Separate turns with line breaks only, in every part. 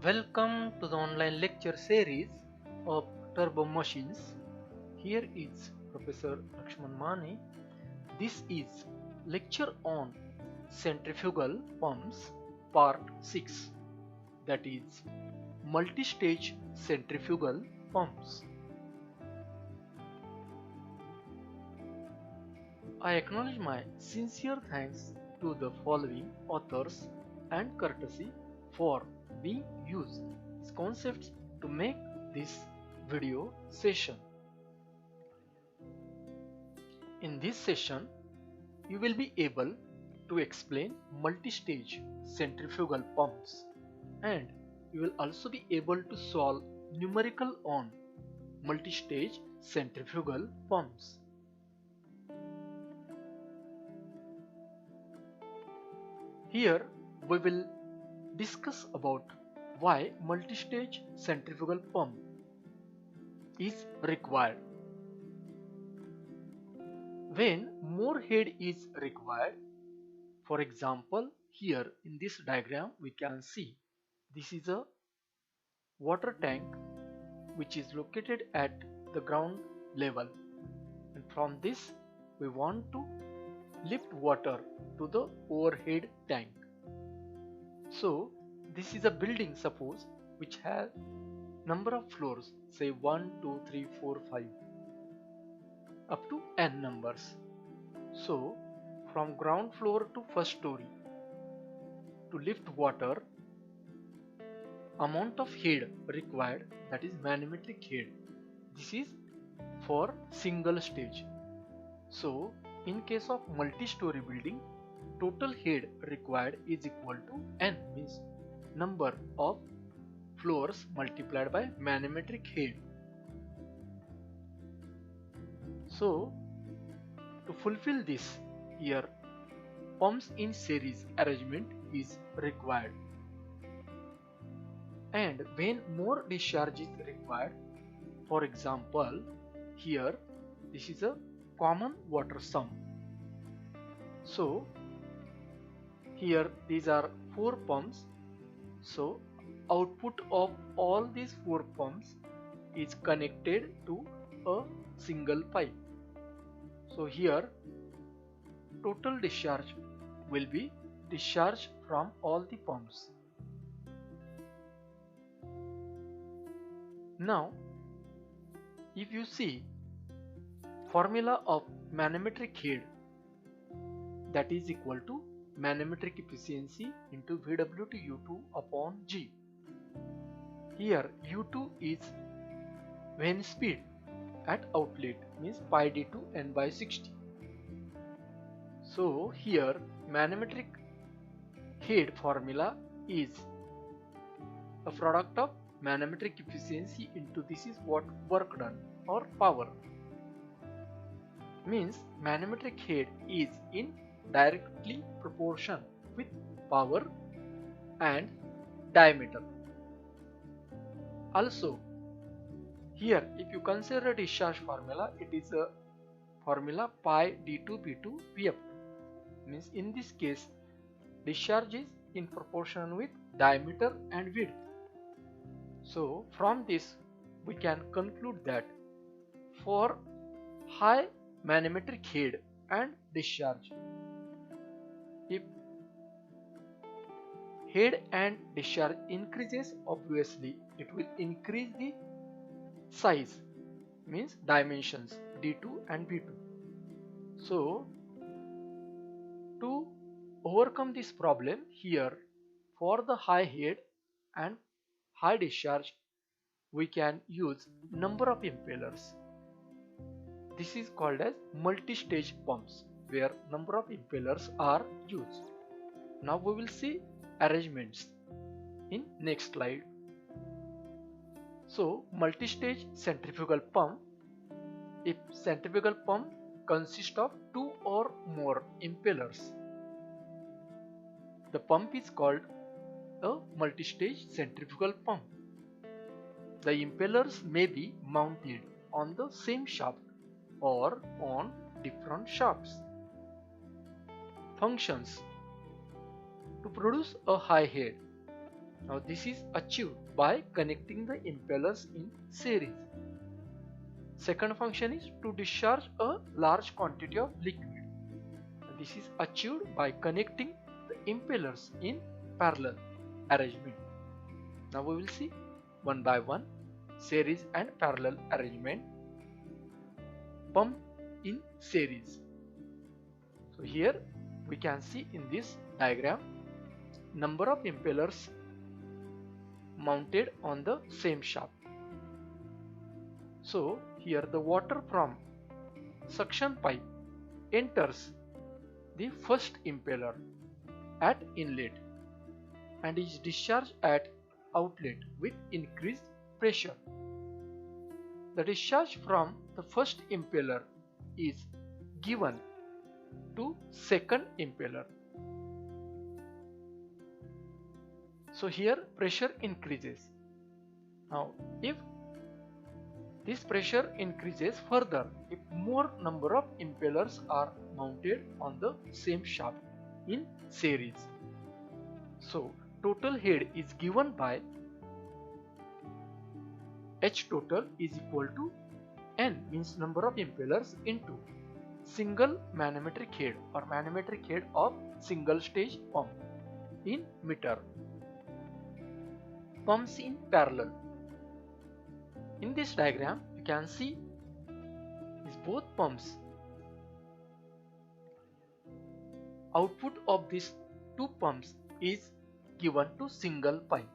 Welcome to the online lecture series of Turbo Machines. Here is Professor Lakshman Mani. This is lecture on centrifugal pumps part 6, that is multi-stage centrifugal pumps. I acknowledge my sincere thanks to the following authors and courtesy for being used these concepts to make this video session. In this session, you will be able to explain multi-stage centrifugal pumps, and you will also be able to solve numerical on multi-stage centrifugal pumps. Here we will discuss about why multi-stage centrifugal pump is required. When more head is required, for example, here in this diagram we can see this is a water tank which is located at the ground level, and from this we want to lift water to the overhead tank. So this is a building, suppose, which has number of floors, say 1, 2, 3, 4, 5 up to n numbers. So from ground floor to first story, to lift water, amount of head required, that is manometric head. This is for single stage. So in case of multi-story building, total head required is equal to n, means number of floors multiplied by manometric head. So to fulfill this, here pumps in series arrangement is required, and when more discharge is required, for example, here this is a common water sum. So here these are 4 pumps, so output of all these 4 pumps is connected to a single pipe. So here total discharge will be discharged from all the pumps. Now if you see formula of manometric head, that is equal to manometric efficiency into VW to U2 upon G. Here U2 is vane speed at outlet, means pi d2 n by 60. So here manometric head formula is a product of manometric efficiency into this is what work done or power, means manometric head is in directly proportion with power and diameter. Also here if you consider discharge formula, it is a formula pi d2 p2 pf, means in this case discharge is in proportion with diameter and width. So from this we can conclude that for high manometric head and discharge, if head and discharge increases, obviously it will increase the size, means dimensions d2 and b2. So to overcome this problem, here for the high head and high discharge we can use number of impellers. This is called as multi-stage pumps, where number of impellers are used. Now we will see arrangements in next slide. So multi-stage centrifugal pump, if centrifugal pump consists of 2 or more impellers, the pump is called a multi-stage centrifugal pump. The impellers may be mounted on the same shaft or on different shafts. Functions: to produce a high head, Now this is achieved by connecting the impellers in series. Second function is to discharge a large quantity of liquid. This is achieved by connecting the impellers in parallel arrangement. Now we will see one by one series and parallel arrangement. Pump in series. So here we can see in this diagram number of impellers mounted on the same shaft. So here the water from suction pipe enters the first impeller at inlet and is discharged at outlet with increased pressure. The discharge from the first impeller is given to second impeller. So here pressure increases. Now if this pressure increases further if more number of impellers are mounted on the same shaft in series. So total head is given by H total is equal to N, means number of impellers, into single manometric head or manometric head of single stage pump in meter. Pumps in parallel. In this diagram you can see is both pumps. Output of these two pumps is given to single pipe.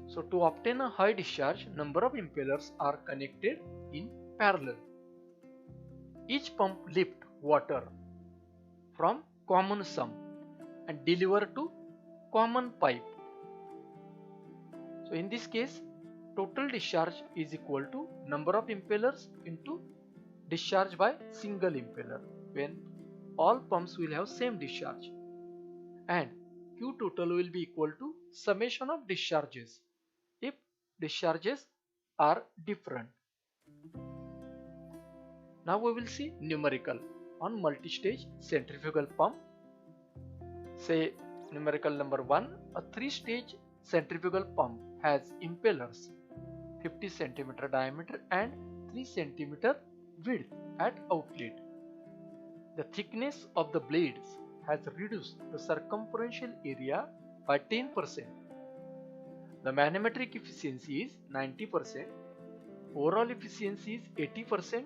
So to obtain a high discharge, number of impellers are connected in parallel. Each pump lift water from common sump and deliver to common pipe. So in this case, total discharge is equal to number of impellers into discharge by single impeller, when all pumps will have same discharge, and Q total will be equal to summation of discharges if discharges are different. Now we will see numerical on multi-stage centrifugal pump. Say numerical number 1, a 3-stage centrifugal pump has impellers 50 cm diameter and 3 cm width at outlet. The thickness of the blades has reduced the circumferential area by 10%. The manometric efficiency is 90%, overall efficiency is 80%,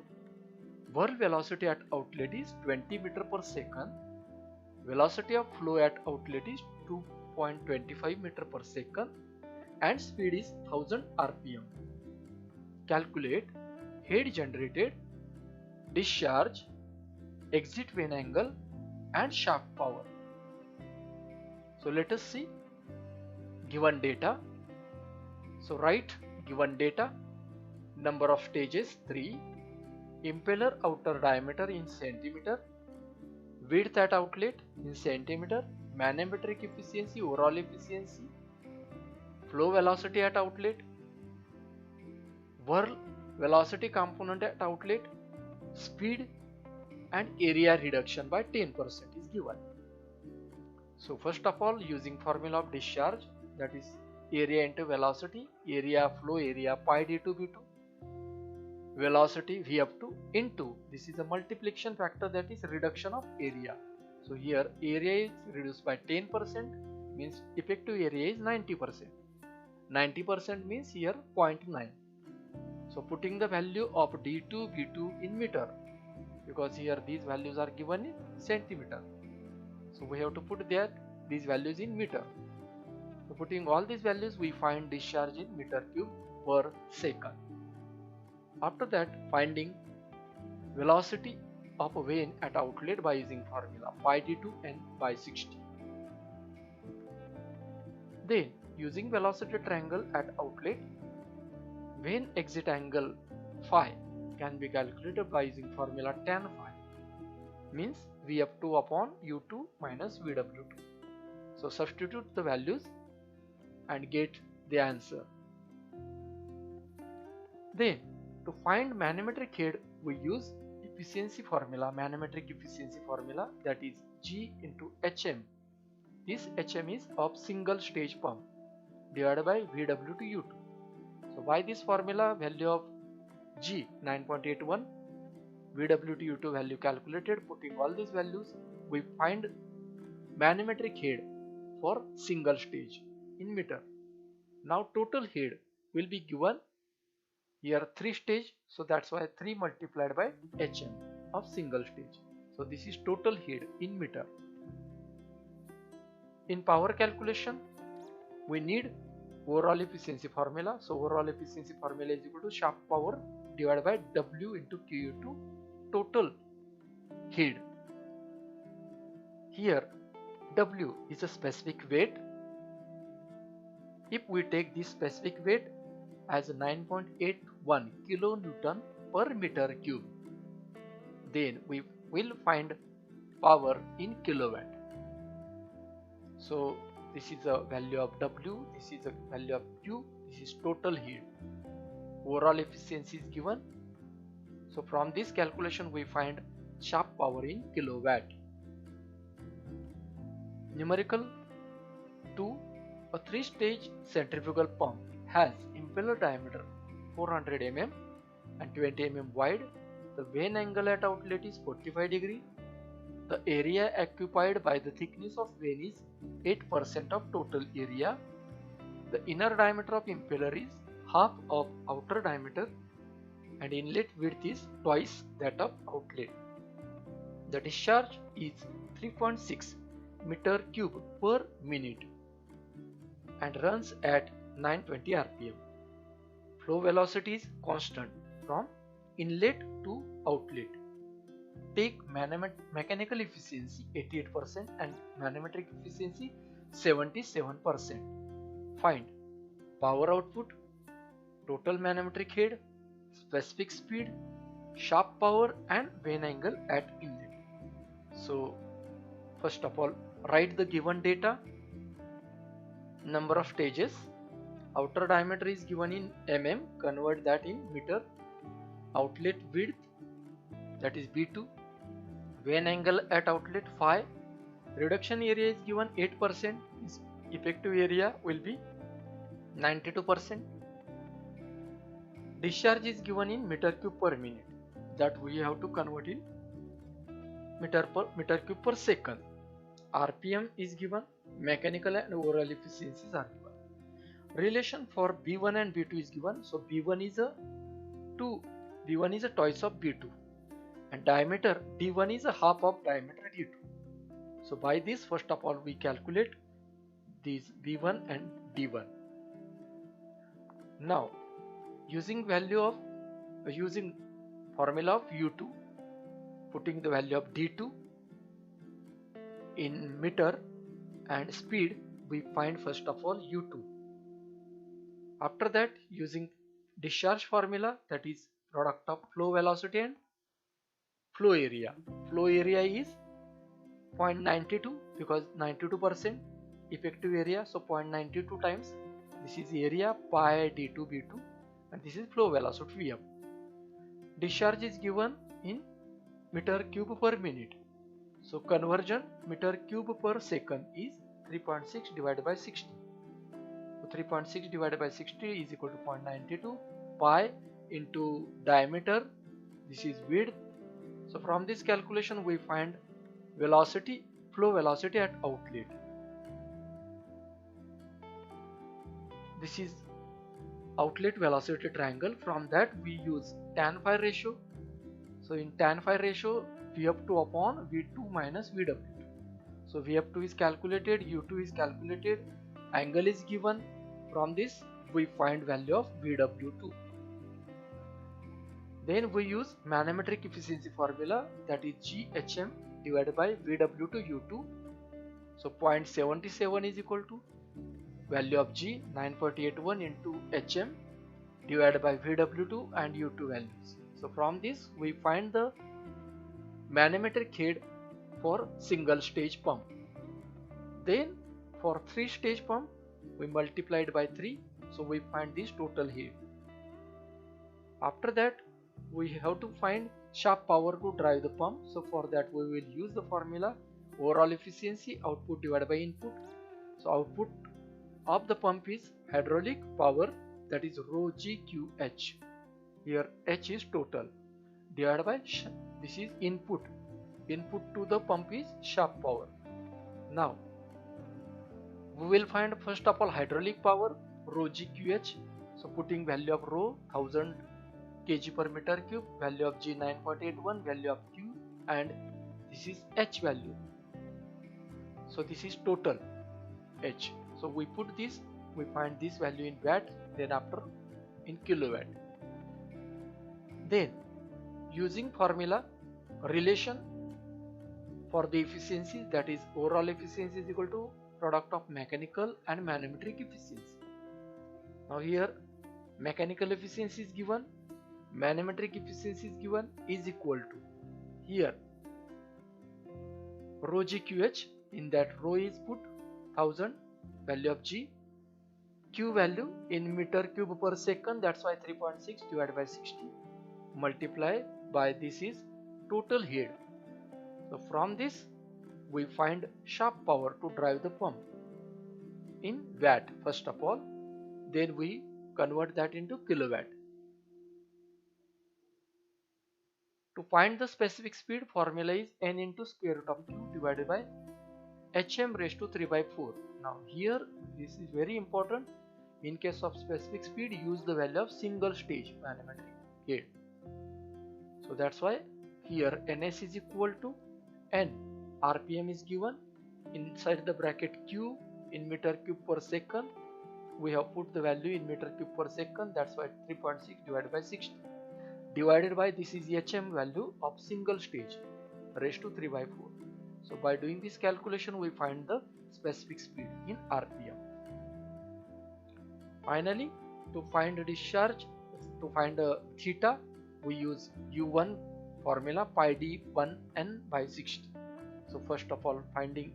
whirl velocity at outlet is 20 meter per second, velocity of flow at outlet is 2.25 meter per second, and speed is 1000 rpm. Calculate head generated, discharge, exit vane angle and shaft power. So let us see given data. So write given data, number of stages 3, impeller outer diameter in centimeter, width at outlet in centimeter, manometric efficiency, overall efficiency, flow velocity at outlet, whirl velocity component at outlet, speed and area reduction by 10% is given. So first of all, using formula of discharge, that is area into velocity, area flow area pi d2 b2, velocity vf2 into, this is a multiplication factor, that is reduction of area. So here area is reduced by 10%, means effective area is 90%. 90% means here 0.9. So putting the value of d2 b2 in meter, because here these values are given in centimeter, so we have to put there these values in meter. So putting all these values, we find discharge in meter cube per second. After that, finding velocity of a vane at outlet by using formula pi d2 n by 60. Then using velocity triangle at outlet, vane exit angle phi can be calculated by using formula tan phi, means Vf2 upon U2 minus Vw2. So substitute the values and get the answer. Then to find manometric head, we use efficiency formula, manometric efficiency formula, that is G into Hm. This Hm is of single stage pump. divided by VW to U2. So by this formula, value of G 9.81, VW to U2 value calculated, putting all these values, we find manometric head for single stage in meter. Now total head will be given here 3 stage, so that's why 3 multiplied by HM of single stage. So this is total head in meter. In power calculation, we need overall efficiency formula. So overall efficiency formula is equal to shaft power divided by W into QU2 total head. Here W is a specific weight. If we take this specific weight as 9.81 kilonewton per meter cube, then we will find power in kilowatt. So this is a value of W, this is a value of Q, this is total heat. Overall efficiency is given. So from this calculation we find shaft power in kilowatt. Numerical 2. A 3-stage centrifugal pump has impeller diameter 400 mm and 20 mm wide. The vane angle at outlet is 45 degree. The area occupied by the thickness of vane is 8% of total area. The inner diameter of impeller is half of outer diameter and inlet width is twice that of outlet. The discharge is 3.6 meter cube per minute and runs at 920 rpm. Flow velocity is constant from inlet to outlet. Take mechanical efficiency 88% and manometric efficiency 77%. Find power output, total manometric head, specific speed, shaft power and vane angle at inlet. So first of all, write the given data. Number of stages, outer diameter is given in mm, convert that in meter. Outlet width, that is B2. Vane angle at outlet phi. Reduction area is given 8%, effective area will be 92%. Discharge is given in meter cube per minute, that we have to convert in meter cube per second. RPM is given, mechanical and overall efficiencies are given. Relation for B1 and B2 is given. So B1 is a twice of B2 and diameter D1 is a half of diameter D2. So by this, first of all we calculate these B1 and D1. Now using formula of U2, putting the value of D2 in meter and speed, we find first of all U2. After that, using discharge formula, that is product of flow velocity and flow area. Flow area is 0.92 because 92% effective area, so 0.92 times this is area pi d2 b2 and this is flow velocity Vm. Discharge is given in meter cube per minute. So conversion meter cube per second is 3.6 divided by 60. So 3.6 divided by 60 is equal to 0.92 pi into diameter. This is width. So from this calculation we find velocity, flow velocity at outlet. This is outlet velocity triangle. From that we use tan phi ratio. So in tan phi ratio, Vf2 upon V2 minus Vw2. So Vf2 is calculated, U2 is calculated, angle is given. From this we find value of Vw2. Then we use manometric efficiency formula, that is GHM divided by Vw to U2. So 0.77 is equal to value of G 9.81 into HM divided by Vw2 and U2 values. So from this we find the manometric head for single stage pump. Then for 3-stage pump we multiplied by 3, so we find this total head. After that we have to find shaft power to drive the pump. So for that we will use the formula overall efficiency output divided by input. So output of the pump is hydraulic power, that is rho GQH. Here H is total divided by this is input. Input to the pump is shaft power. Now we will find first of all hydraulic power rho GQH. So putting value of rho 1000 kg per meter cube, value of G 9.81, value of Q, and this is H value. So this is total H. So we put this, we find this value in watt, then after in kilowatt. Then using formula relation for the efficiency, that is overall efficiency is equal to product of mechanical and manometric efficiency. Now here mechanical efficiency is given, manometric efficiency is given, is equal to here rho GQH, in that rho is put 1000, value of G, Q value in meter cube per second, that's why 3.6 divided by 60, multiply by this is total head. So from this we find shaft power to drive the pump in watt first of all, then we convert that into kilowatt. To find the specific speed, formula is n into square root of Q divided by Hm raised to 3 by 4. Now here this is very important. In case of specific speed, use the value of single stage manometric head. So that's why here Ns is equal to n, RPM is given, inside the bracket Q in meter cube per second, we have put the value in meter cube per second, that's why 3.6 divided by 60, divided by this is Hm value of single stage raised to 3 by 4. So by doing this calculation we find the specific speed in RPM. Finally, to find a discharge, to find a theta, we use U1 formula pi d1n by 60. So first of all finding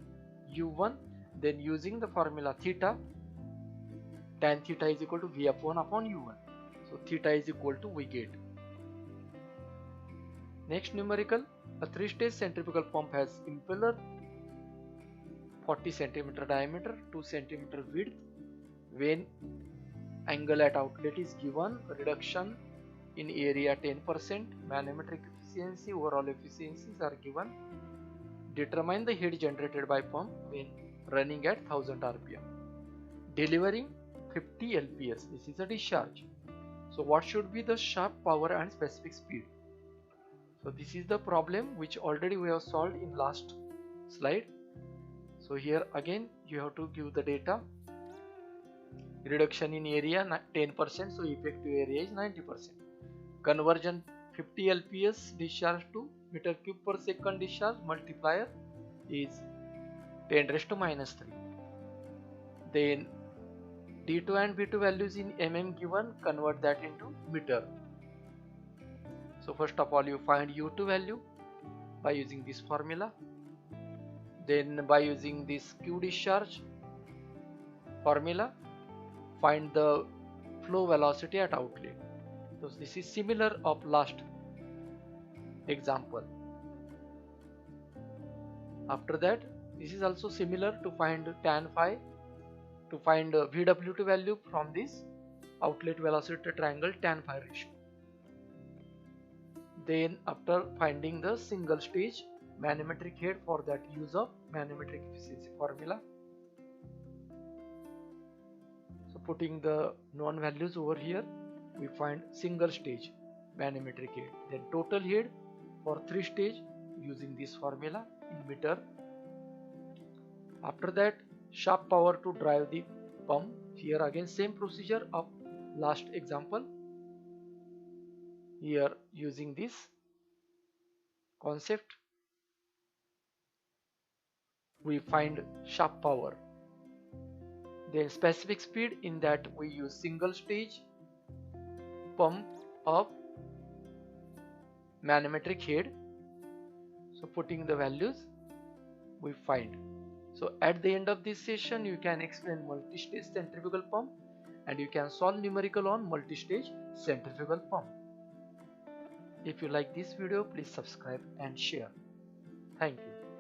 U1, then using the formula theta, tan theta is equal to Vf1 upon U1. So theta is equal to, we get. Next numerical, a 3-stage centrifugal pump has impeller 40 cm diameter, 2 cm width. When angle at outlet is given, reduction in area 10%, manometric efficiency, overall efficiencies are given. Determine the heat generated by pump when running at 1000 rpm. Delivering 50 lps, this is a discharge. So what should be the shaft power and specific speed? So this is the problem which already we have solved in last slide. So here again you have to give the data. Reduction in area 10%, so effective area is 90%. Conversion 50 lps discharge to meter cube per second discharge, multiplier is 10 raised to minus 3. Then D2 and B2 values in mm given, convert that into meter. So first of all you find U2 value by using this formula, then by using this Q discharge formula find the flow velocity at outlet. So this is similar of last example. After that this is also similar to find tan phi, to find VW2 value from this outlet velocity triangle tan phi ratio. Then after finding the single stage manometric head, for that use of manometric efficiency formula. So putting the known values over here, we find single stage manometric head, then total head for 3 stage using this formula in meter. After that shaft power to drive the pump, here again same procedure of last example. Here using this concept we find shaft power, then specific speed, in that we use single stage pump of manometric head. So putting the values we find. So at the end of this session you can explain multi-stage centrifugal pump and you can solve numerical on multi-stage centrifugal pump. If you like this video, please subscribe and share. Thank you.